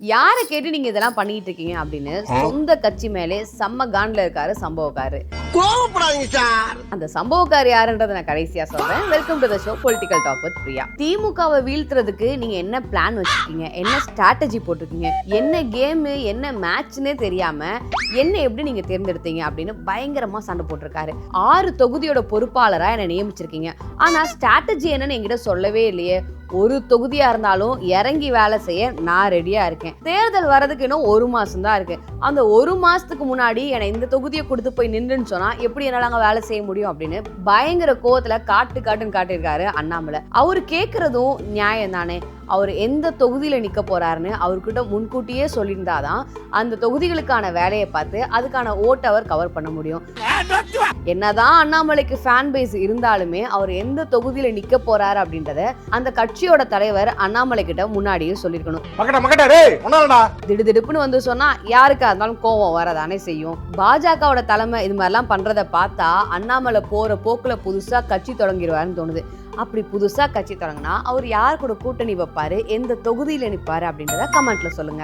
யாரை கேட்டு நீங்க இதெல்லாம் பண்ணிட்டு இருக்கீங்க அப்படின்னு சொந்த கட்சி மேலே செம்ம காண்ட்ல இருக்காரு சம்பவக்காரு. அந்த சம்பவக்கார் யாருன்றதை நான் கடைசியா சொல்றேன். Welcome to the show political talk with Priya. திமுகவை வீழ்த்துறதுக்கு நீங்க என்ன பிளான் வச்சிருக்கீங்க, என்ன ஸ்ட்ராட்டஜி போட்டிருக்கீங்க, என்ன கேம் என்ன மேட்ச்னே தெரியாம என்ன எப்படி நீங்க தேர்ந்தெடுத்தீங்க அப்படின்னு பயங்கரமா சண்டை போட்டிருக்காரு. 6 தொகுதியோட பொறுப்பாளரா என்ன நியமிச்சிருக்கீங்க, ஆனா ஸ்ட்ராட்டஜி என்னன்னு என்கிட்ட சொல்லவே இல்லையே. ஒரு தொகுதியா இருந்தாலும் இறங்கி வேலை செய்ய நான் ரெடியா இருக்கேன். தேர்தல் வர்றதுக்கு இன்னும் 1 மாசம் தான் இருக்கு. அந்த 1 மாசத்துக்கு முன்னாடி என்னை இந்த தொகுதியை கொடுத்து போய் நின்றுன்னு சொன்னா எப்படி என்னால அங்க வேலை செய்ய முடியும் அப்படின்னு பயங்கர கோவத்துல காட்டுன்னு காட்டியிருக்காரு அண்ணாமலை. அவரு கேட்கறதும் நியாயம் தானே. அவர் எந்த தொகுதியில நிக்க போறாருன்னு அவர்கிட்ட முன்கூட்டியே சொல்லியிருந்தாதான் அந்த தொகுதிகளுக்கான வேலையை பார்த்து அதுக்கான ஓட்டை அவர் கவர் பண்ண முடியும். என்னதான் அண்ணாமலைக்கு ஃபேன் பேஸ் இருந்தாலுமே அவர் எந்த தொகுதியில நிக்க போறாரு அப்படின்றத அந்த கட்சியோட தலைவர் அண்ணாமலை கிட்ட முன்னாடியே சொல்லிருக்கணும். திடுதிடுப்புன்னு வந்து சொன்னா யாருக்கா இருந்தாலும் கோவம் வரதானே செய்யும். பாஜகவோட தலைமை இது மாதிரிலாம் பண்றத பார்த்தா அண்ணாமலை போற போக்குல புதுசா கட்சி தொடங்கிடுவாருன்னு தோணுது. அப்படி புதுசா கட்சி தொடங்கினா அவர் யார் கூட கூட்டணி வைப்பாரு, எந்த தொகுதியில நிப்பாரு அப்படின்றத கமெண்ட்ல சொல்லுங்க.